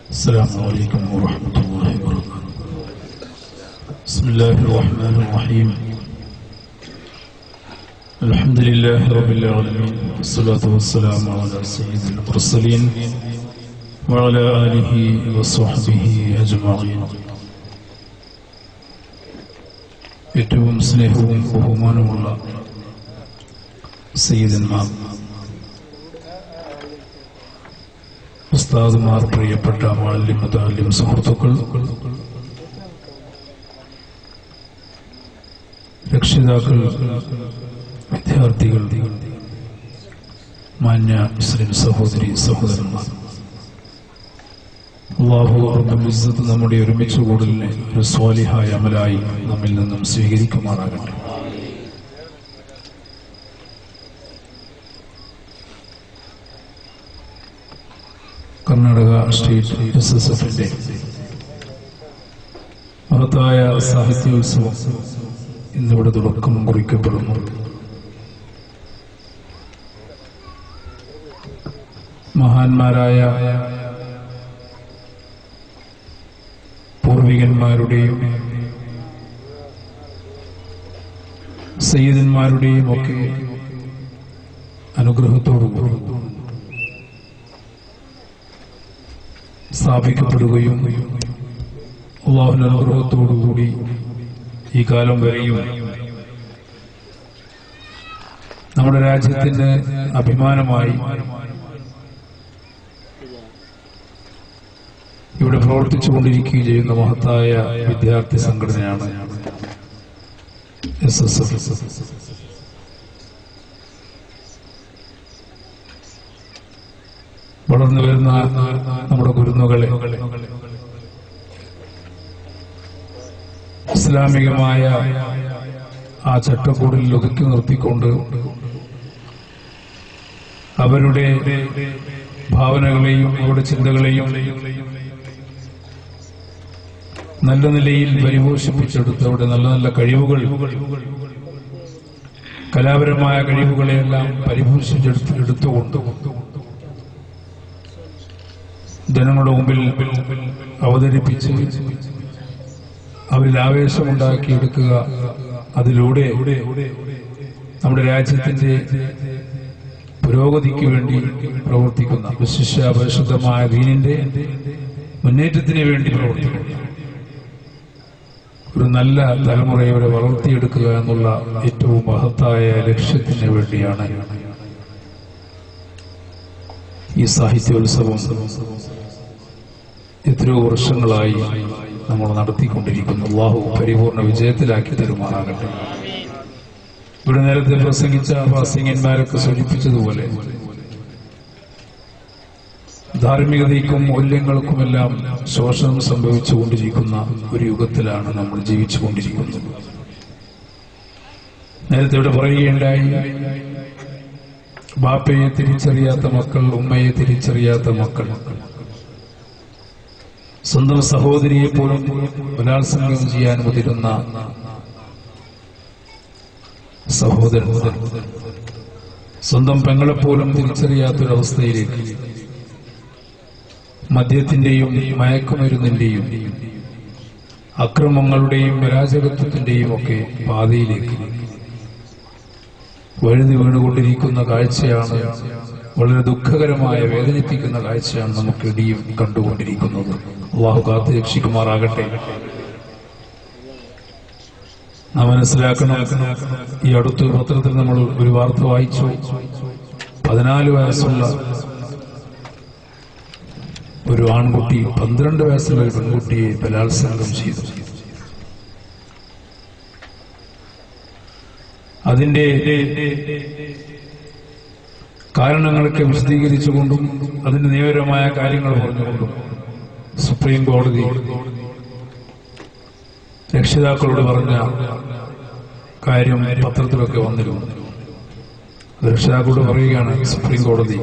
السلام عليكم ورحمة الله وبركاته. بسم الله الرحمن الرحيم. الحمد لله رب العالمين، والصلاة والسلام على سيد المرسلين وعلى آله وصحبه أجمعين. ഏറ്റവും സ്നേഹവും ബഹുമാനമുള്ള സയ്യിദന്മാർ, ഉസ്താദുമാർ, പ്രിയപ്പെട്ട മുഅല്ലിം മുതഅല്ലിം സുഹൃത്തുക്കൾ, രക്ഷിതാക്കൾ, വിദ്യാർത്ഥികൾ, മാന്യ മുസ്ലിം സഹോദരി സഹോദരന്മാർ, അല്ലാഹു റബ്ബുൽ ഇസ്സത്ത് നമ്മുടെ ഒരുമിച്ച് കൂടലിനെ ഒരു സ്വാലിഹായ അമലായി നമ്മിൽ നിന്നും സ്വീകരിക്കുമാറാകട്ടെ. കർണാടക സ്റ്റേറ്റ് SSFന്റെ മഹത്തായ സാഹിത്യോത്സവം ഇന്നിവിടെ തുടക്കം കുറിക്കപ്പെടുന്നു. മഹാന്മാരായ പൂർവികന്മാരുടെയും സയ്യിദന്മാരുടെയും ഒക്കെ അനുഗ്രഹത്തോടുകൂടി സ്ഥാപിക്കപ്പെടുകയും അല്ലാഹുവിന്റെ അനുഗ്രഹത്തോടുകൂടി ഈ കാലം വരെയും നമ്മുടെ രാജ്യത്തിന്റെ അഭിമാനമായി ഇവിടെ പ്രവർത്തിച്ചുകൊണ്ടിരിക്കുകയും ചെയ്യുന്ന മഹത്തായ വിദ്യാർത്ഥി സംഘടനയാണ് SSF. വളർന്നു വരുന്ന നമ്മുടെ കുരുന്നുകളെ ഇസ്ലാമികമായ ആ ചട്ടക്കൂടിൽ ഒതുക്കി നിർത്തിക്കൊണ്ട് അവരുടെ ഭാവനകളെയും അവരുടെ ചിന്തകളെയും നല്ല നിലയിൽ പരിപോഷിപ്പിച്ചെടുത്ത് അവരുടെ നല്ല നല്ല കഴിവുകൾ, കലാപരമായ കഴിവുകളെയെല്ലാം പരിപോഷിച്ചെടുത്തുകൊണ്ട് ജനങ്ങളുടെ മുമ്പിൽ അവതരിപ്പിച്ച് അവരിൽ ആവേശമുണ്ടാക്കിയെടുക്കുക, അതിലൂടെ നമ്മുടെ രാജ്യത്തിന്റെ പുരോഗതിക്ക് വേണ്ടി പ്രവർത്തിക്കുന്ന വിശിഷ്യ പരിശുദ്ധമായ ദീനിന്റെ മുന്നേറ്റത്തിന് വേണ്ടി പ്രവർത്തിക്കുന്ന ഒരു നല്ല തലമുറയെ വളർത്തിയെടുക്കുക എന്നുള്ള ഏറ്റവും മഹത്തായ ലക്ഷ്യത്തിന് വേണ്ടിയാണ് ഈ സാഹിത്യോത്സവം എത്രയോ വർഷങ്ങളായി നമ്മൾ നടത്തിക്കൊണ്ടിരിക്കുന്നു. അല്ലാഹു പരിപൂർണ വിജയത്തിലാക്കി തരുമാറാകട്ടെ. ഇവിടെ നേരത്തെ പ്രസംഗിച്ച പ്രാസംഗികന്മാരൊക്കെ സൂചിപ്പിച്ചതുപോലെ ധാർമ്മികതയ്ക്കും മൂല്യങ്ങൾക്കുമെല്ലാം ശോഷണം സംഭവിച്ചുകൊണ്ടിരിക്കുന്ന ഒരു യുഗത്തിലാണ് നമ്മൾ ജീവിച്ചുകൊണ്ടിരിക്കുന്നത്. നേരത്തെ ഇവിടെ പറയുകയുണ്ടായി, ബാപ്പയെ തിരിച്ചറിയാത്ത മക്കൾ, ഉമ്മയെ തിരിച്ചറിയാത്ത മക്കൾ, സ്വന്തം സഹോദരിയെ പോലും ബലാത്സംഗം ചെയ്യാൻ മുതിരുന്ന സഹോദരൻ, സ്വന്തം പെങ്ങളെപ്പോലും തിരിച്ചറിയാത്തൊരവസ്ഥയിലേക്ക് മദ്യത്തിന്റെയും മയക്കുമരുന്നിന്റെയും അക്രമങ്ങളുടെയും അരാജകത്വത്തിന്റെയും ഒക്കെ പാതയിലേക്ക് വഴുതി വീണുകൊണ്ടിരിക്കുന്ന കാഴ്ചയാണ്. വളരെ ദുഃഖകരമായ, വേദനിപ്പിക്കുന്ന കാഴ്ചയാണ് നമുക്ക് ഇടിയും കണ്ടുകൊണ്ടിരിക്കുന്നത്. അല്ലാഹു കാത്തു രക്ഷിക്കുമാറാകട്ടെ. നാം മനസ്സിലാക്കണം, ഈ അടുത്ത പത്രത്തിൽ നമ്മൾ ഒരു വാർത്ത വായിച്ചു. 14 വയസ്സുള്ള ഒരു ആൺകുട്ടി 12 വയസ്സുള്ള ഒരു പെൺകുട്ടിയെ ബലാത്സംഗം ചെയ്തു. അതിന്റെ കാരണങ്ങളൊക്കെ വിശദീകരിച്ചുകൊണ്ടും അതിന്റെ നിയമപരമായ കാര്യങ്ങൾ പറഞ്ഞുകൊണ്ടും സുപ്രീം കോടതി രക്ഷിതാക്കളോട് പറഞ്ഞ കാര്യം പത്രത്തിലൊക്കെ വന്നിരുന്നു. രക്ഷിതാക്കളോട് പറയുകയാണ് സുപ്രീം കോടതി,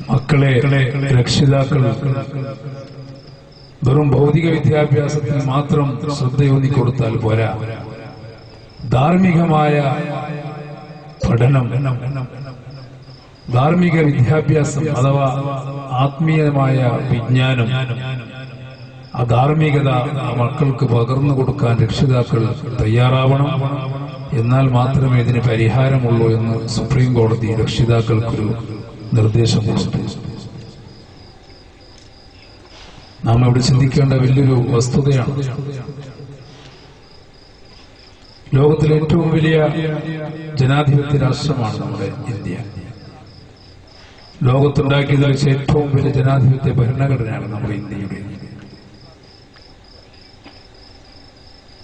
മക്കളെ രക്ഷിതാക്കൾ വെറും ഭൗതിക വിദ്യാഭ്യാസത്തിൽ മാത്രം ശ്രദ്ധയൂന്നി കൊടുത്താൽ പോരാ, ധാർമ്മികമായ പഠനം, ധാർമ്മിക വിദ്യാഭ്യാസം അഥവാ ആത്മീയമായ വിജ്ഞാനം, ആ ധാർമ്മികത ആ മക്കൾക്ക് പകർന്നു കൊടുക്കാൻ രക്ഷിതാക്കൾ തയ്യാറാവണം. എന്നാൽ മാത്രമേ ഇതിന് പരിഹാരമുള്ളൂ എന്ന് സുപ്രീം കോടതി രക്ഷിതാക്കൾക്കൊരു നിർദ്ദേശം കൊടുത്തു. നാം ഇവിടെ ചിന്തിക്കേണ്ട വലിയൊരു വസ്തുതയാണ്. ലോകത്തിലെ ഏറ്റവും വലിയ ജനാധിപത്യ രാഷ്ട്രമാണ് നമ്മുടെ ഇന്ത്യ. ലോകത്തുണ്ടാക്കിയതിൽ വെച്ച് ഏറ്റവും വലിയ ജനാധിപത്യ ഭരണഘടനയാണ് നമ്മുടെ ഇന്ത്യയുടെ.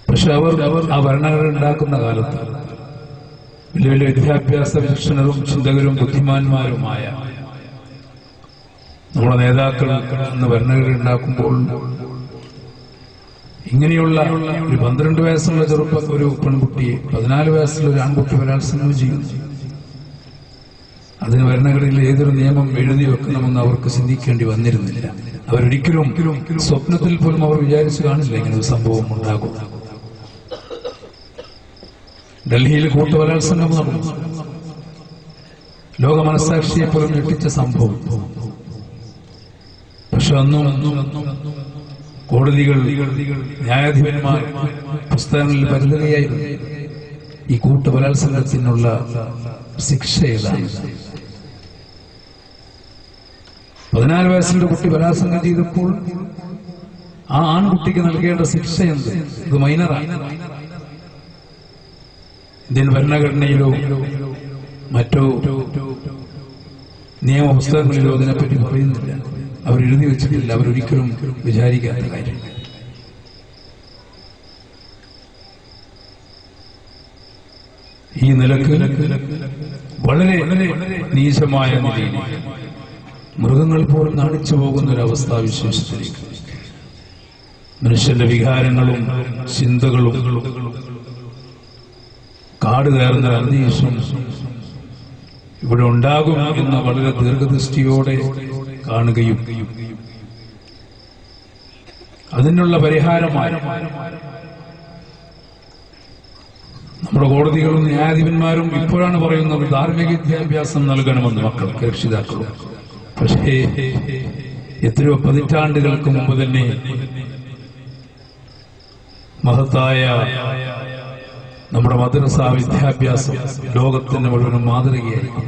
പക്ഷെ അവർ ആ ഭരണഘടന ഉണ്ടാക്കുന്ന കാലത്ത് വലിയ വലിയ വിദ്യാഭ്യാസ വിചക്ഷണരും ചിന്തകരും ബുദ്ധിമാന്മാരുമായ നമ്മുടെ നേതാക്കൾ അന്ന് ഭരണഘടന ഉണ്ടാക്കുമ്പോൾ ഇങ്ങനെയുള്ള ഒരു 12 വയസ്സുള്ള ഒരു പെൺകുട്ടിയെ 14 വയസ്സുള്ള ഒരു ആൺകുട്ടി ബലാത്സംഗം ചെയ്യുന്നു. അതിന് ഭരണഘടനയിൽ ഏതൊരു നിയമം എഴുതി വെക്കണമെന്ന് അവർക്ക് ചിന്തിക്കേണ്ടി വന്നിരുന്നില്ല. അവരൊരിക്കലും സ്വപ്നത്തിൽ പോലും അവർ വിചാരിച്ചു കാണില്ല ഇങ്ങനെ ഒരു സംഭവം ഉണ്ടാകും. ഡൽഹിയിൽ കൂട്ടബലാത്സംഗം നടന്നു. ലോക മനസ്സാക്ഷിയെ പോലും ഞെട്ടിച്ച സംഭവം. പക്ഷെ അന്നും കോടതികൾ, ന്യായാധിപന്മാർ പുസ്തകങ്ങളിൽ പരതുകയായിരുന്നു ഈ കൂട്ടബലാത്സംഗത്തിനുള്ള ശിക്ഷ ഏതാണ്. 14 വയസ്സിന്റെ കുട്ടി ബലാത്സംഗം ചെയ്തപ്പോൾ ആ ആൺകുട്ടിക്ക് നൽകേണ്ട ശിക്ഷ എന്ത്? ഇത് മൈനറാണ്. ഇന്ത്യൻ ഭരണഘടനയിലോ മറ്റോ നിയമപുസ്തകങ്ങളിലോ അതിനെപ്പറ്റി പറയുന്നില്ല. അവരെഴുതി വെച്ചിട്ടില്ല. അവരൊരിക്കലും വിചാരിക്കാത്ത കാര്യം. ഈ നിലക്ക് വളരെ നീചമായ നിലയിൽ മൃഗങ്ങൾ പോലും നാണിച്ചു പോകുന്ന ഒരവസ്ഥ വിശേഷത്തിലേക്ക് മനുഷ്യന്റെ വികാരങ്ങളും ചിന്തകളും കാട് കയറുന്ന അന്തരീക്ഷം ഇവിടെ ഉണ്ടാകും എന്ന വളരെ ദീർഘദൃഷ്ടിയോടെ കാണുകയും അതിനുള്ള പരിഹാരമായി നമ്മുടെ കോടതികളും ന്യായാധിപന്മാരും ഇപ്പോഴാണ് പറയുന്നത് ധാർമ്മിക വിദ്യാഭ്യാസം നൽകണമെന്ന് മക്കൾക്ക്, രക്ഷിതാക്കളും. പക്ഷേ എത്രയോ പതിറ്റാണ്ടുകൾക്ക് മുമ്പ് തന്നെ മഹത്തായ നമ്മുടെ മദ്രസ വിദ്യാഭ്യാസം ലോകത്തിന് മുഴുവനും മാതൃകയായിരിക്കും.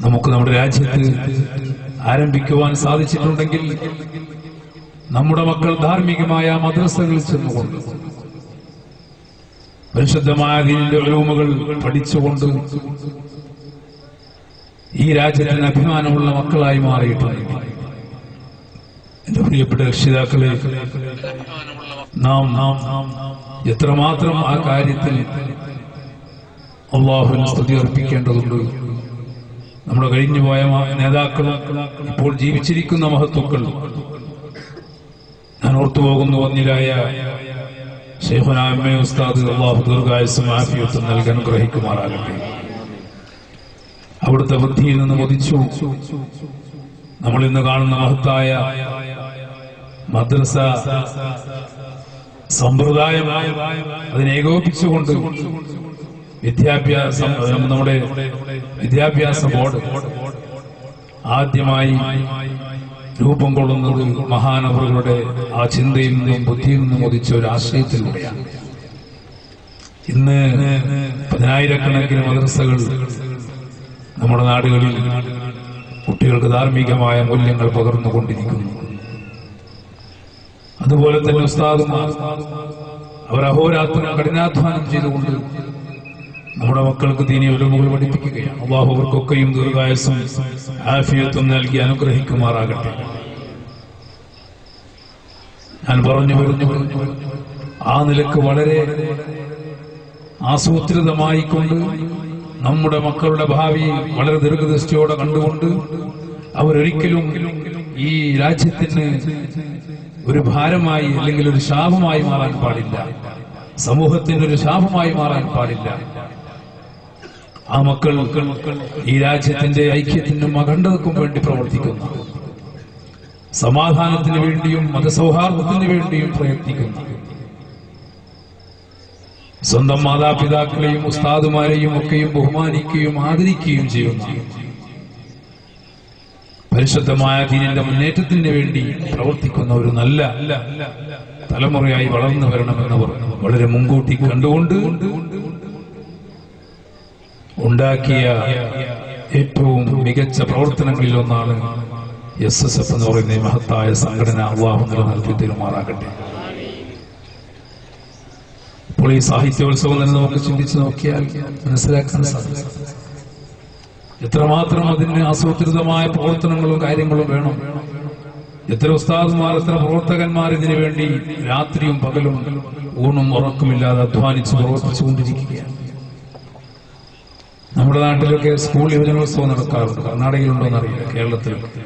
നമുക്ക് നമ്മുടെ രാജ്യത്ത് ആരംഭിക്കുവാൻ സാധിച്ചിട്ടുണ്ടെങ്കിൽ നമ്മുടെ മക്കൾ ധാർമ്മികമായ മദ്രസകളിൽ ചെന്നുകൊണ്ട് പരിശുദ്ധമായ ദീനിന്റെ ഉലൂമുകൾ പഠിച്ചുകൊണ്ട് ഈ രാജ്യത്തിന് അഭിമാനമുള്ള മക്കളായി മാറിയിട്ടുണ്ട്. എന്റെ പ്രിയപ്പെട്ട രക്ഷിതാക്കളെ, നാം എത്രമാത്രം ആ കാര്യത്തിൽ അല്ലാഹുവിന് സ്തുതി അർപ്പിക്കേണ്ടതുണ്ട്. നമ്മുടെ കഴിഞ്ഞുപോയ നേതാക്കളും ഇപ്പോൾ ജീവിച്ചിരിക്കുന്ന മഹത്തുക്കൾ, ഞാൻ ഓർത്തുപോകുന്നു വന്നിരായ ശൈഖുനാ എം.എ. ഉസ്താദ്, അല്ലാഹു ദീർഘായുസ്സും ആഫിയത്തും നൽകി അനുഗ്രഹിക്കുമാറാകട്ടെ. അവിടുത്തെ ബുദ്ധിയിൽ നിന്ന് ഉദിച്ചു നമ്മൾ ഇന്ന് കാണുന്ന മഹത്തായ മദ്രസ സമ്പ്രദായം അതിനെ ഏകോപിപ്പിച്ചുകൊണ്ട് നമ്മുടെ വിദ്യാഭ്യാസ ബോർഡ് ആദ്യമായി രൂപം കൊള്ളുന്നത് മഹാനവറുകളുടെ ആ ചിന്തയിൽ നിന്നും ബുദ്ധിയിൽ നിന്നും ഉദിച്ച ഒരു ആശയത്തിലൂടെയാണ്. ഇന്ന് 10,000-കണക്കിന് മദ്രസകൾ നമ്മുടെ നാടുകളിൽ കുട്ടികൾക്ക് ധാർമ്മികമായ മൂല്യങ്ങൾ പകർന്നുകൊണ്ടിരിക്കുന്നു. അതുപോലെ തന്നെ ഉസ്താദുമാർ അവർ അഹോരാത്രം കഠിനാധ്വാനം ചെയ്തുകൊണ്ട് നമ്മുടെ മക്കൾക്ക് ദീനി ഉലൂമുകൾ പഠിപ്പിക്കുകയാണ്. അല്ലാഹു അവർക്കൊക്കെയും ദീർഘായുസ്സും ആഫിയത്തും നൽകി അനുഗ്രഹിക്കുമാറാകട്ടെ. ഞാൻ പറഞ്ഞു ആ നിലക്ക് വളരെ ആസൂത്രിതമായിക്കൊണ്ട് നമ്മുടെ മക്കളുടെ ഭാവി വളരെ ദീർഘദൃഷ്ടിയോടെ കണ്ടുകൊണ്ട് അവരൊരിക്കലും ഈ രാജ്യത്തിന് ഒരു ഭാരമായി അല്ലെങ്കിൽ ഒരു ശാപമായി മാറാൻ പാടില്ല, സമൂഹത്തിന് ഒരു ശാപമായി മാറാൻ പാടില്ല. ആ മക്കൾ ഈ രാജ്യത്തിന്റെ ഐക്യത്തിനും അഖണ്ഡതയ്ക്കും വേണ്ടി പ്രവർത്തിക്കുന്നു, സമാധാനത്തിന് വേണ്ടിയും മതസൗഹാർദ്ദത്തിന് വേണ്ടിയും പ്രയത്നിക്കുന്നു. സ്വന്തം മാതാപിതാക്കളെയും ഉസ്താദുമാരെയും ഒക്കെയും ബഹുമാനിക്കുകയും ആദരിക്കുകയും ചെയ്യുന്ന പരിശുദ്ധമായ ദീനിന്റെ മുന്നേറ്റത്തിന് വേണ്ടി പ്രവർത്തിക്കുന്ന ഒരു നല്ല തലമുറയായി വളർന്നു വരണമെന്നവർ വളരെ മുൻകൂട്ടി കണ്ടുകൊണ്ട് ഉണ്ടാക്കിയ ഏറ്റവും മികച്ച പ്രവർത്തനങ്ങളിൽ ഒന്നാണ് SSF എന്ന് പറയുന്ന മഹത്തായ സംഘടന. അല്ലാഹു നിലനിർത്തി തരുമാറാകട്ടെ. ഇപ്പോൾ ഈ സാഹിത്യോത്സവം തന്നെ നമുക്ക് ചിന്തിച്ചു നോക്കിയാൽ മനസ്സിലാക്കാൻ സാധിക്കും എത്രമാത്രം അതിന് ആസൂത്രിതമായ പ്രവർത്തനങ്ങളും കാര്യങ്ങളും വേണം. എത്ര ഉസ്താദുമാർ, എത്ര പ്രവർത്തകന്മാർ ഇതിനു വേണ്ടി രാത്രിയും പകലും ഊണും ഉറക്കുമില്ലാതെ അധ്വാനിച്ച് പ്രവർത്തിച്ചുകൊണ്ടിരിക്കുകയാണ്. നമ്മുടെ നാട്ടിലൊക്കെ സ്കൂൾ യുവജനോത്സവം നടക്കാറുണ്ട്. കർണാടകയിലുണ്ടോന്ന് അറിയില്ല, കേരളത്തിലൊക്കെ.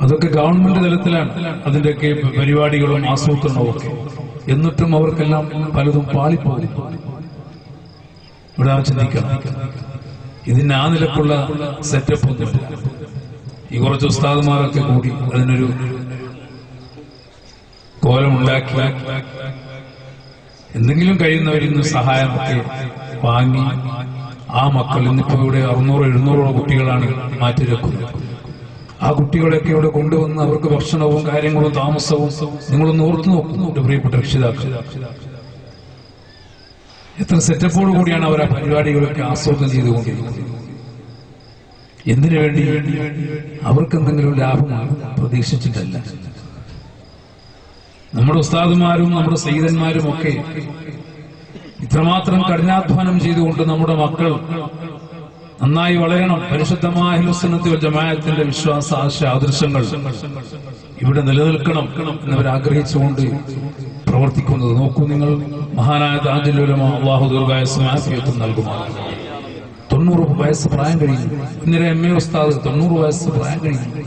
അതൊക്കെ ഗവൺമെന്റ് തലത്തിലാണ് അതിന്റെയൊക്കെ പരിപാടികളും ആസൂത്രണവും ഒക്കെ. എന്നിട്ടും അവർക്കെല്ലാം പലതും പാളിപ്പോകും. ഇവിടെ ചിന്തിക്കണം, ഇതിന് ആ നിലക്കുള്ള സെറ്റപ്പ് ഒന്നുമില്ല. ഈ കുറച്ച് ഉസ്താദുമാരൊക്കെ കൂടി അതിനൊരു കോലമുണ്ടാക്കി എന്തെങ്കിലും കഴിയുന്നവരിന്ന് സഹായമൊക്കെ വാങ്ങി ആ മക്കൾ ഇന്നിപ്പോ ഇവിടെ 600-700 കുട്ടികളാണ് മാറ്റിവെക്കുന്നത്. ആ കുട്ടികളെയൊക്കെ ഇവിടെ കൊണ്ടുവന്ന് അവർക്ക് ഭക്ഷണവും കാര്യങ്ങളും താമസവും നിങ്ങളൊന്ന് ഓർത്തു നോക്കുന്നു. പ്രിയപ്പെട്ട രക്ഷിതാക്കൾ, എത്ര സെറ്റപ്പോട് കൂടിയാണ് അവർ ആ പരിപാടികളൊക്കെ ആസൂത്രണം ചെയ്തുകൊണ്ടിരിക്കുന്നത്. എന്തിനു വേണ്ടി? അവർക്ക് എന്തെങ്കിലും ലാഭമാണ് പ്രതീക്ഷിച്ചിട്ടല്ല. നമ്മുടെ ഉസ്താദുമാരും നമ്മുടെ സയ്യിദന്മാരും ഒക്കെ ഇത്രമാത്രം കഠിനാധ്വാനം ചെയ്തുകൊണ്ട് നമ്മുടെ മക്കൾ നന്നായി വളരണം, പരിശുദ്ധമായ അഹ്ലുസ് സുന്നത്തി വൽ ജമാഅത്തിന്റെ വിശ്വാസ ആശയ ആദർശങ്ങൾ ഇവിടെ നിലനിൽക്കണം എന്നവർ ആഗ്രഹിച്ചുകൊണ്ട് പ്രവർത്തിക്കുന്നത് നോക്കൂ നിങ്ങൾ. മഹാനായ താജുൽ ഉലമ അല്ലാഹു ദീർഘായുസ്സും ആഫിയത്തും നൽകുമാറാകട്ടെ. 90 വയസ്സ് പ്രായം കഴിഞ്ഞു. ഇന്നലെ MA ഉസ്താദ് 90 വയസ്സ് പ്രായം കഴിഞ്ഞു.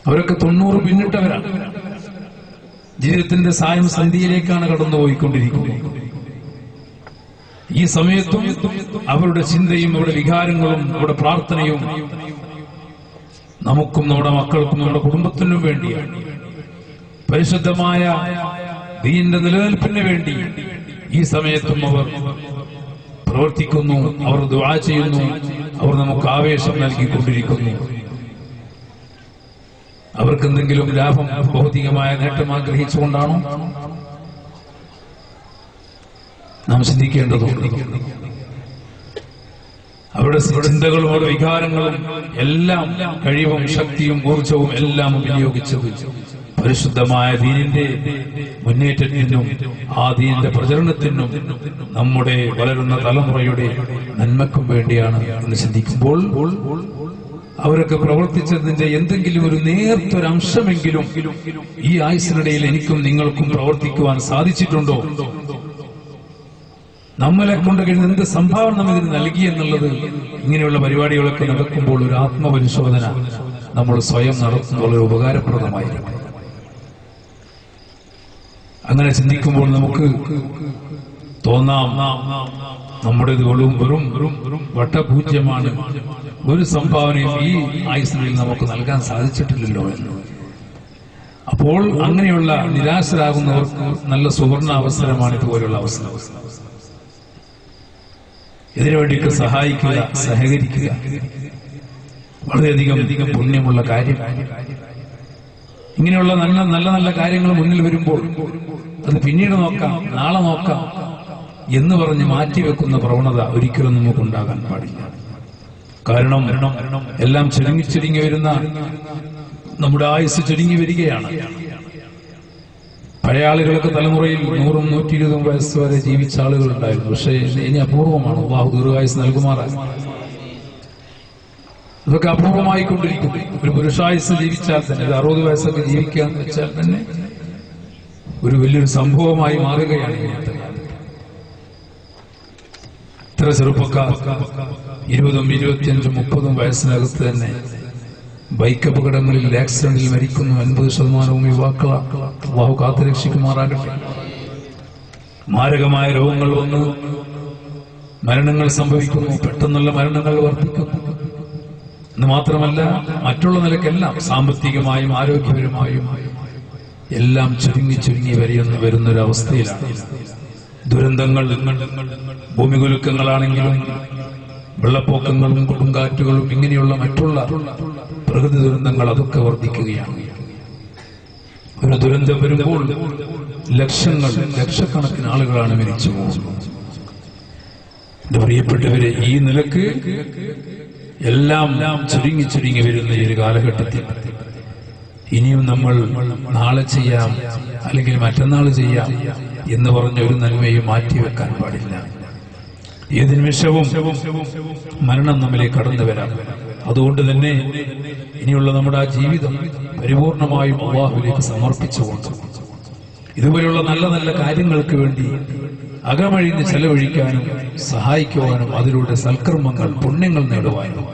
അവരൊക്കെ 90 പിന്നിട്ടവരാണ്. ജീവിതത്തിന്റെ സായം സന്ധിയിലേക്കാണ് കടന്നുപോയിക്കൊണ്ടിരിക്കുന്നത്. ഈ സമയത്തും അവരുടെ ചിന്തയും അവരുടെ വികാരങ്ങളും അവരുടെ പ്രാർത്ഥനയും നമുക്കും നമ്മുടെ മക്കൾക്കും നമ്മുടെ കുടുംബത്തിനും വേണ്ടിയാണ്. പരിശുദ്ധമായ ദീനിന്റെ നിലനിൽപ്പിന് വേണ്ടി ഈ സമയത്തും അവർ പ്രവർത്തിക്കുന്നു, അവർ ദുആ ചെയ്യുന്നു, അവർ നമുക്ക് ആവേശം നൽകിക്കൊണ്ടിരിക്കുന്നു. അവർക്ക് എന്തെങ്കിലും ലാഭം, ഭൗതികമായ നേട്ടം ആഗ്രഹിച്ചുകൊണ്ടാണോ? നാം ചിന്തിക്കേണ്ടതുണ്ട്. അവരുടെ ചിന്തകളും അവരുടെ വികാരങ്ങളും എല്ലാം കഴിവും ശക്തിയും ഊർജവും എല്ലാം വിനിയോഗിച്ചത് പരിശുദ്ധമായ ദീനിന്റെ മുന്നേറ്റത്തിനും ആ ദീനിന്റെ പ്രചരണത്തിനും നമ്മുടെ വളരുന്ന തലമുറയുടെ നന്മക്കും വേണ്ടിയാണ് എന്ന് ചിന്തിക്കുമ്പോൾ അവരൊക്കെ പ്രവർത്തിച്ചതിന്റെ എന്തെങ്കിലും ഒരു നേർത്തൊരംശമെങ്കിലും ഈ ആയുസ്സിനിടയിൽ എനിക്കും നിങ്ങൾക്കും പ്രവർത്തിക്കുവാൻ സാധിച്ചിട്ടുണ്ടോ? നമ്മളെ കൊണ്ട് കഴിഞ്ഞ എന്ത് സംഭാവന നാം ഇതിന് നൽകി എന്നുള്ളത് ഇങ്ങനെയുള്ള പരിപാടികളൊക്കെ നടക്കുമ്പോൾ ഒരു ആത്മപരിശോധന നമ്മൾ സ്വയം നടത്തുന്നത് വളരെ ഉപകാരപ്രദമായിരിക്കും. അങ്ങനെ ചിന്തിക്കുമ്പോൾ നമുക്ക് തോന്നാം നമ്മുടേത് വെറും വട്ടപൂജ്യമാണ്, ഒരു സംഭാവനയും ഈ ആയുസ്സിൽ നമുക്ക് നൽകാൻ സാധിച്ചിട്ടില്ലല്ലോ എന്ന്. അപ്പോൾ അങ്ങനെയുള്ള നിരാശരാകുന്നവർക്ക് നല്ല സുവർണ അവസരമാണ് ഇതുപോലുള്ള അവസരം. ഇതിനുവേണ്ടിയിട്ട് സഹായിക്കുക, സഹകരിക്കുക വളരെയധികം പുണ്യമുള്ള കാര്യം. ഇങ്ങനെയുള്ള നല്ല നല്ല കാര്യങ്ങൾ മുന്നിൽ വരുമ്പോൾ അത് പിന്നീട് നോക്കാം, നാളെ നോക്കാം എന്ന് പറഞ്ഞ് മാറ്റിവെക്കുന്ന പ്രവണത ഒരിക്കലും നമുക്കുണ്ടാകാൻ പാടില്ല. കാരണം എല്ലാം ചുരുങ്ങി വരുന്ന നമ്മുടെ ആയുസ് ചുരുങ്ങി വരികയാണ്. പഴയ ആളുകളൊക്കെ തലമുറയിൽ 100ഉം 120ഉം വയസ്സ് വരെ ജീവിച്ച ആളുകൾ ഉണ്ടായിരുന്നു. പക്ഷേ ഇനി അപൂർവമാണ്. അല്ലാഹു ദീർഘായുസ്സ് നൽകുമാറായി. അതൊക്കെ അപൂർവമായിക്കൊണ്ടിരിക്കുന്നു. ഒരു പുരുഷായുസ് ജീവിച്ചാൽ തന്നെ 60 വയസ്സൊക്കെ ജീവിക്കാന്ന് വെച്ചാൽ തന്നെ ഒരു വലിയൊരു സംഭവമായി മാറുകയാണ്. ഇത്ര ചെറുപ്പക്കാർ 20ഉം 25ഉം 30ഉം വയസ്സിനകത്ത് തന്നെ ബൈക്ക് അപകടങ്ങളിൽ ആക്സിഡന്റിൽ മരിക്കുന്നു. 50% യുവാക്കളാണ്. അല്ലാഹു കാത്തുരക്ഷിക്കുമാറാകട്ടെ. മാരകമായ രോഗങ്ങൾ വന്ന് മരണങ്ങൾ സംഭവിക്കുന്നു. പെട്ടെന്നുള്ള മരണങ്ങൾ വർദ്ധിക്കുന്നു. എന്ന് മാത്രമല്ല മറ്റുള്ള നിലക്കെല്ലാം സാമ്പത്തികമായും ആരോഗ്യപരമായും എല്ലാം ചുരുങ്ങി ചുരുങ്ങി വരുന്നൊരവസ്ഥയിലാണ്. ദുരന്തങ്ങൾ, ഭൂമികുലുക്കങ്ങളാണെങ്കിലും വെള്ളപ്പൊക്കങ്ങളും കൊടുങ്കാറ്റുകളും ഇങ്ങനെയുള്ള മറ്റുള്ള പ്രകൃതി ദുരന്തങ്ങൾ അതൊക്കെ വർദ്ധിക്കുകയാണ്. ഒരു ദുരന്തം വരുമ്പോൾ ലക്ഷക്കണക്കിന് ആളുകളാണ് മരിച്ചു പോകുന്നത്. എന്റെ പ്രിയപ്പെട്ടവരെ, ഈ നിലക്ക് എല്ലാം ചുരുങ്ങി ചുരുങ്ങി വരുന്ന ഈ ഒരു കാലഘട്ടത്തിൽ ഇനിയും നമ്മൾ നാളെ ചെയ്യാം അല്ലെങ്കിൽ മറ്റന്നാൾ ചെയ്യാം എന്ന് പറഞ്ഞ ഒരു നന്മയും മാറ്റിവെക്കാൻ പാടില്ല. ഏത് നിമിഷവും മരണം നമ്മിലേക്ക് കടന്നു വരാം. അതുകൊണ്ട് തന്നെ ഇനിയുള്ള നമ്മുടെ ആ ജീവിതം പരിപൂർണമായും അല്ലാഹുവിലേക്ക് സമർപ്പിച്ചുകൊണ്ട് ഇതുപോലെയുള്ള നല്ല നല്ല കാര്യങ്ങൾക്ക് വേണ്ടി അകമഴിഞ്ഞ് ചെലവഴിക്കാനും സഹായിക്കുവാനും അതിലൂടെ സൽക്കർമ്മങ്ങൾ, പുണ്യങ്ങൾ നേടുവാനും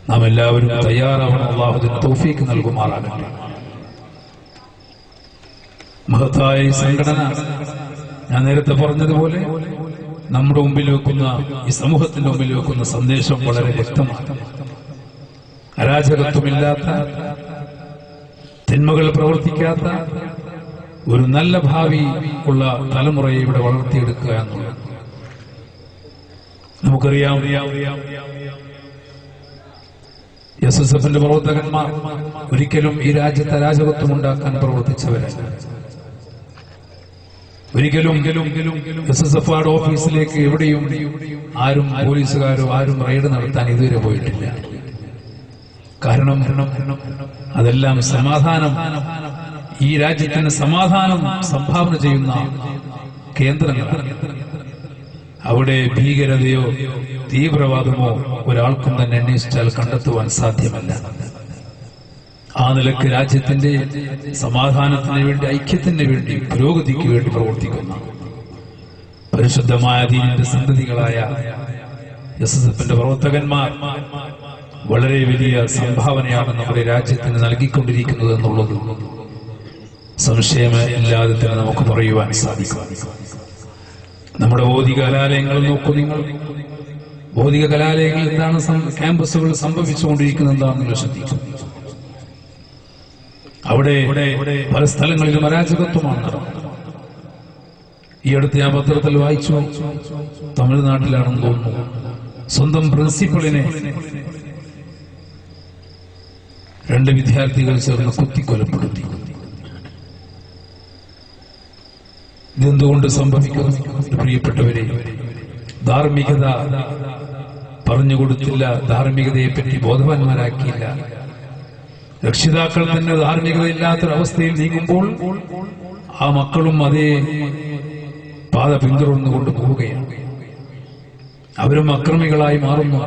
നാം എല്ലാവരും തയ്യാറാവണം. അല്ലാഹു അതിന് തൗഫീഖ് നൽകുമാറാകട്ടെ. മഹത്തായ ഈ സംഘടന ഞാൻ നേരത്തെ പറഞ്ഞതുപോലെ നമ്മുടെ മുമ്പിൽ വെക്കുന്ന, ഈ സമൂഹത്തിന്റെ മുമ്പിൽ വെക്കുന്ന സന്ദേശം വളരെ വ്യക്തമാണ്. അരാജകത്വമില്ലാത്ത, തിന്മകൾ പ്രവർത്തിക്കാത്ത ഒരു നല്ല ഭാവി ഉള്ള തലമുറയെ ഇവിടെ വളർത്തിയെടുക്കുക എന്നുള്ളത്. നമുക്കറിയാം, എസ്എസ്എഫിന്റെ പ്രവർത്തകന്മാർ ഒരിക്കലും ഈ രാജ്യത്ത് അരാജകത്വം ഉണ്ടാക്കാൻ പ്രവർത്തിച്ചവരല്ല. ഒരിക്കലും എസ്എസ്എഫ് ഓഫീസിലേക്ക് എവിടെയും ആരും പോലീസുകാരോ ആരും റെയ്ഡ് നടത്താൻ ഇതുവരെ പോയിട്ടില്ല. കാരണം അതെല്ലാം സമാധാനം, ഈ രാജ്യത്തിന് സമാധാനം സംഭാവന ചെയ്യുന്ന കേന്ദ്രങ്ങളാണ്. അവിടെ ഭീകരതയോ തീവ്രവാദമോ ഒരാൾക്കും തന്നെ അന്വേഷിച്ചാൽ കണ്ടെത്തുവാൻ സാധ്യമല്ല. ആ നിലക്ക് രാജ്യത്തിന്റെ സമാധാനത്തിന് വേണ്ടി, ഐക്യത്തിന് വേണ്ടി, പുരോഗതിക്ക് വേണ്ടി പ്രവർത്തിക്കുന്ന പരിശുദ്ധമായ ദീനിന്റെ സന്തതികളായ എസ്എസ്എഫിന്റെ പ്രവർത്തകന്മാർ വളരെ വലിയ സംഭാവനയാണ് നമ്മുടെ രാജ്യത്തിന് നൽകിക്കൊണ്ടിരിക്കുന്നത് എന്നുള്ളത് സംശയമില്ലാതെ തന്നെ നമുക്ക് പറയുവാൻ സാധിക്കും. നമ്മുടെ ഭൗതിക കലാലയങ്ങൾ നോക്കൂ നിങ്ങൾ. ഭൗതിക കലാലയങ്ങൾ എന്താണ് ക്യാമ്പസുകൾ സംഭവിച്ചുകൊണ്ടിരിക്കുന്നത് എന്താണെന്ന് ശ്രദ്ധിക്കും. അവിടെ പല സ്ഥലങ്ങളിലും അരാജകത്വമാണ് നടക്കുന്നത്. ഈ അടുത്ത് ഞാൻ പത്രത്തിൽ വായിച്ചു, തമിഴ്നാട്ടിലാണെന്ന് തോന്നുന്നു, സ്വന്തം പ്രിൻസിപ്പളിനെ 2 വിദ്യാർത്ഥികൾ ചേർന്ന് കുത്തിക്കൊലപ്പെടുത്തി. ഇതെന്തുകൊണ്ട് സംഭവിക്കുന്നു? പ്രിയപ്പെട്ടവരെ, ധാർമ്മികത പറഞ്ഞുകൊടുത്തില്ല, ധാർമ്മികതയെപ്പറ്റി ബോധവാന്മാരാക്കിയില്ല. രക്ഷിതാക്കൾ തന്നെ ധാർമ്മികതയില്ലാത്തൊരവസ്ഥയിൽ നീങ്ങുമ്പോൾ ആ മക്കളും അതേ പാത പിന്തുടർന്നുകൊണ്ട് പോവുകയാണ്. അവരും അക്രമികളായി മാറുന്നു.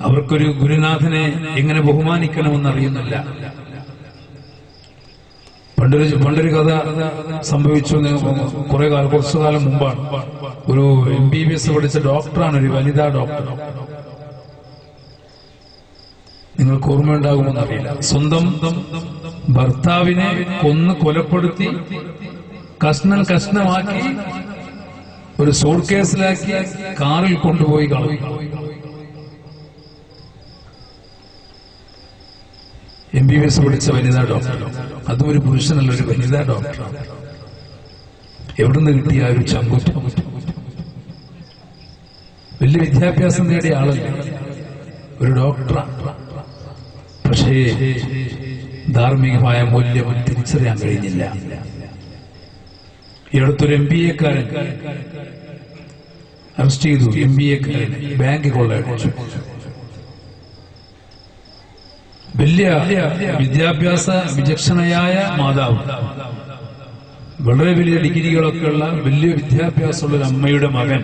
അവർക്കൊരു ഗുരുനാഥനെ എങ്ങനെ ബഹുമാനിക്കണമെന്നറിയുന്നില്ല. പണ്ടൊരു കഥ സംഭവിച്ചു. കുറച്ചു കാലം മുമ്പാണ്. ഒരു MBBS പഠിച്ച ഡോക്ടറാണ്, ഒരു വനിതാ ഡോക്ടർ. നിങ്ങൾക്ക് ഓർമ്മയുണ്ടാകുമെന്നറിയില്ല. സ്വന്തം ഭർത്താവിനെ കൊലപ്പെടുത്തി കഷ്ണമാക്കി ഒരു സൂട്ട്കേസിലാക്കി കാറിൽ കൊണ്ടുപോയി കളഞ്ഞു. MBBS പഠിച്ച വനിതാ ഡോക്ടർ. അതും ഒരു പുരുഷനല്ല, ഒരു വനിതാ ഡോക്ടറാണ്. എവിടുന്ന് കിട്ടിയ ഒരു ചങ്കുറ്റം? വലിയ വിദ്യാഭ്യാസം നേടിയ ആളല്ല, ഒരു ഡോക്ടറാണ്. പക്ഷേ ധാർമ്മികമായ മൂല്യം തിരിച്ചറിയാൻ കഴിഞ്ഞില്ല. ഈ അടുത്തൊരു MBA-കാരൻ അറസ്റ്റ് ചെയ്തു. MBA-കാരൻ ബാങ്ക് കൊള്ളയടിച്ചു. വലിയ വിദ്യാഭ്യാസ വിചക്ഷണയായ മാതാവ്, വളരെ വലിയ ഡിഗ്രികളൊക്കെ ഉള്ള വലിയ വിദ്യാഭ്യാസമുള്ള ഒരു അമ്മയുടെ മകൻ.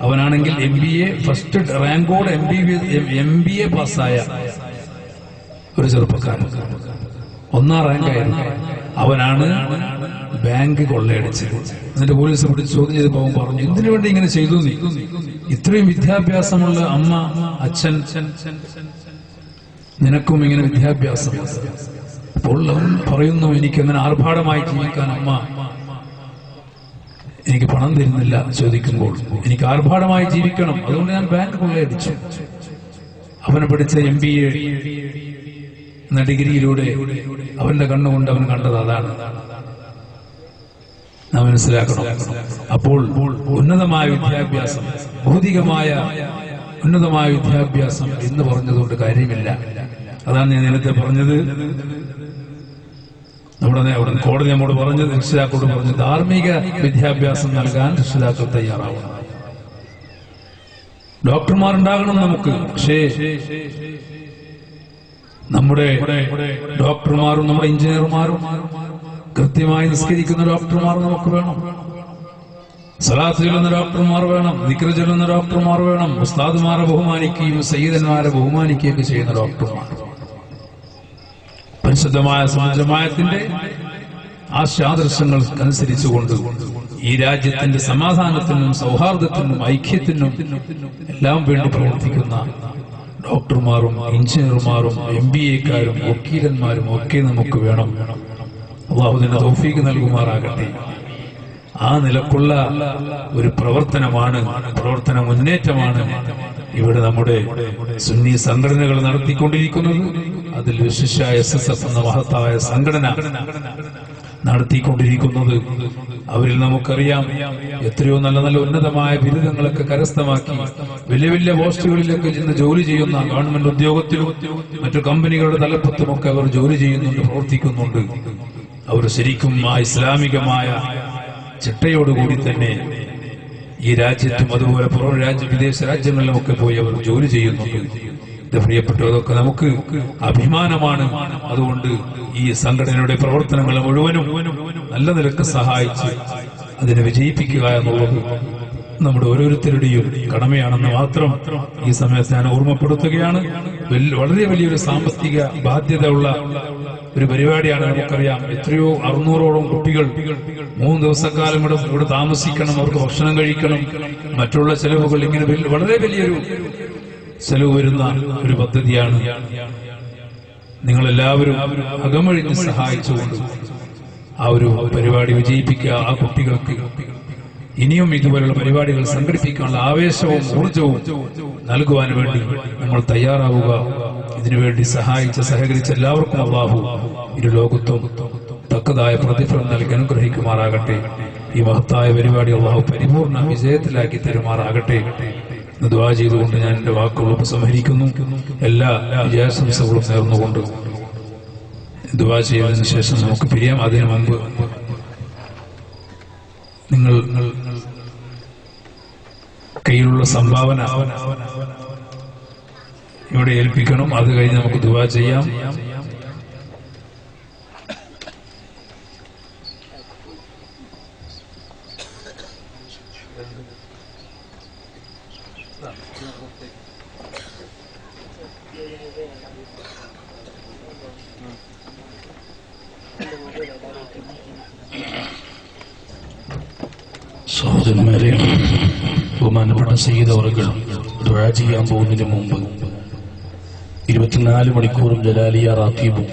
അവനാണെങ്കിൽ MBA ഫസ്റ്റ് റാങ്കോടെ MBA പാസ്സായ ഒരു ചെറുപ്പക്കാരൻ, 1ാം റാങ്കായിരുന്നു. അവനാണ് ബാങ്ക് കൊള്ളയടിച്ചത്. എന്നിട്ട് പോലീസ് പിടിച്ച് ചോദ്യം ചെയ്തപ്പോൾ അവൻ പറഞ്ഞു, എന്തിനു വേണ്ടി ഇങ്ങനെ ചെയ്തു? നീ ഇത്രയും വിദ്യാഭ്യാസമുള്ള അമ്മ, അച്ഛൻ, നിനക്കും ഇങ്ങനെ വിദ്യാഭ്യാസം? അപ്പോൾ അവൻ പറയുന്നു, എനിക്ക് അങ്ങനെ ആർഭാടമായി ജീവിക്കാൻ അമ്മ എനിക്ക് പണം തരുന്നില്ല. ചോദിക്കുമ്പോൾ എനിക്ക് ആർഭാടമായി ജീവിക്കണം, അതുകൊണ്ട് ഞാൻ ബാങ്ക് കൊള്ളയടിച്ചു. അവനെ പഠിച്ച MBA എന്ന ഡിഗ്രിയിലൂടെ അവന്റെ കണ്ണുകൊണ്ട് അവൻ കണ്ടത് അതാണ്. നാം മനസ്സിലാക്കണം. അപ്പോൾ ഉന്നതമായ വിദ്യാഭ്യാസം, ഭൗതികമായ ഉന്നതമായ വിദ്യാഭ്യാസം എന്ന് പറഞ്ഞതുകൊണ്ട് കാര്യമില്ല. അതാണ് ഞാൻ നേരത്തെ പറഞ്ഞത്. നമ്മുടെ കോടതി നമ്മോട് പറഞ്ഞത്, രക്ഷിതാക്കളോട് പറഞ്ഞത്, ധാർമ്മിക വിദ്യാഭ്യാസം നൽകാൻ രക്ഷിതാക്കൾ തയ്യാറാവണം. ഡോക്ടർമാരുണ്ടാകണം നമുക്ക്. പക്ഷേ നമ്മുടെ ഡോക്ടർമാരും നമ്മുടെ എഞ്ചിനീയർമാരും കൃത്യമായി നിസ്കരിക്കുന്ന ഡോക്ടർമാർ നമുക്ക് വേണം. സലാത്ത് ചൊല്ലുന്ന ഡോക്ടർമാർ വേണം. ദിക്ർ ചൊല്ലുന്ന ഡോക്ടർമാർ വേണം. ഉസ്താദുമാരെ ബഹുമാനിക്കുകയും സയ്യിദന്മാരെ ബഹുമാനിക്കുകയൊക്കെ ചെയ്യുന്ന ഡോക്ടർമാർ. പരിശുദ്ധമായ ജമാഅത്തിന്റെ ആശയാദർശങ്ങൾക്കനുസരിച്ചുകൊണ്ട് ഈ രാജ്യത്തിന്റെ സമാധാനത്തിനും സൗഹാർദ്ദത്തിനും ഐക്യത്തിനും എല്ലാം വേണ്ടി പ്രവർത്തിക്കുന്ന ഡോക്ടർമാരും എഞ്ചിനീയർമാരും MBA-ക്കാരും വക്കീലന്മാരും ഒക്കെ നമുക്ക് വേണം. അല്ലാഹു അതിന്റെ തൗഫീഖ് നൽകുമാറാകട്ടെ. ആ നിലക്കുള്ള ഒരു പ്രവർത്തന മുന്നേറ്റമാണ് ഇവിടെ നമ്മുടെ സുന്നി സംഘടനകൾ നടത്തിക്കൊണ്ടിരിക്കുന്നത്. അതിൽ വിശിഷ്യ SSF എന്ന മഹത്തായ സംഘടന നടത്തിക്കൊണ്ടിരിക്കുന്നത്. അവരിൽ നമുക്കറിയാം എത്രയോ നല്ല നല്ല ഉന്നതമായ ബിരുദങ്ങളൊക്കെ കരസ്ഥമാക്കി വലിയ വലിയ പോസ്റ്റുകളിലൊക്കെ ചെന്ന് ജോലി ചെയ്യുന്ന ഗവൺമെന്റ് ഉദ്യോഗത്തിലും മറ്റു കമ്പനികളുടെ തലപ്പത്തുമൊക്കെ അവർ ജോലി ചെയ്യുന്നുണ്ട്, പ്രവർത്തിക്കുന്നുണ്ട്. അവർ ശരിക്കും ആ ഇസ്ലാമികമായ ചിട്ടയോടുകൂടി തന്നെ ഈ രാജ്യത്തും അതുപോലെ പുറം വിദേശ രാജ്യങ്ങളിലുമൊക്കെ പോയി അവർ ജോലി ചെയ്യുന്നുണ്ട്. പ്രിയപ്പെട്ടതൊക്കെ നമുക്ക് അഭിമാനമാണ്. അതുകൊണ്ട് ഈ സംഘടനയുടെ പ്രവർത്തനങ്ങൾ മുഴുവനും നല്ല നിലക്ക് സഹായിച്ച് അതിനെ വിജയിപ്പിക്കുക എന്നുള്ളത് നമ്മുടെ ഓരോരുത്തരുടെയും കടമയാണെന്ന് മാത്രം ഈ സമയത്ത് ഞാൻ ഓർമ്മപ്പെടുത്തുകയാണ്. വളരെ വലിയൊരു സാമ്പത്തിക ബാധ്യതയുള്ള ഒരു പരിപാടിയാണ്. നമുക്കറിയാം എത്രയോ 600ഓളം കുട്ടികൾ 3 ദിവസക്കാലം ഇവിടെ താമസിക്കണം, അവർക്ക് ഭക്ഷണം കഴിക്കണം, മറ്റുള്ള ചെലവുകൾ, ഇങ്ങനെ വളരെ വലിയൊരു ചെലവ് വരുന്ന ഒരു പദ്ധതിയാണ്. നിങ്ങളെല്ലാവരും അകമഴിഞ്ഞ് സഹായിച്ചുകൊണ്ട് ആ ഒരു പരിപാടി വിജയിപ്പിക്കുക. ആ കുട്ടികൾക്ക് ഇനിയും ഇതുപോലുള്ള പരിപാടികൾ സംഘടിപ്പിക്കാനുള്ള ആവേശവും ഊർജവും നൽകുവാൻ വേണ്ടി നമ്മൾ തയ്യാറാവുക. ഇതിനുവേണ്ടി സഹകരിച്ച എല്ലാവർക്കും അല്ലാഹു ഇരു ലോകത്തും തക്കതായ പ്രതിഫലം നൽകി അനുഗ്രഹിക്കുമാറാകട്ടെ. ഈ മഹത്തായ പരിപാടി അല്ലാഹു പരിപൂർണ വിജയത്തിലാക്കി തരുമാറാകട്ടെ. ദുആ ചെയ്തുകൊണ്ട് ഞാൻ എന്റെ വാക്കുകൾ ഉപസംഹരിക്കുന്നു. എല്ലാ വിജയാശംസകളും നേർന്നുകൊണ്ട് ദുആ ചെയ്തതിനു ശേഷം നമുക്ക് പിരിയാം. അതിനു മുമ്പ് നിങ്ങൾ കയ്യിലുള്ള സംഭാവന ഇവിടെ ഏൽപ്പിക്കണം. അത് കഴിഞ്ഞ് നമുക്ക് ദുആ ചെയ്യാം. സഹോദരന്മാരെ, ബഹുമാനപ്പെട്ട സയ്യിദ് അവർകൾ ദുആ ചെയ്യാൻ പോകുന്നതിന് മുമ്പ് 24 മണിക്കൂറും ജലാലിയ റാത്തീബും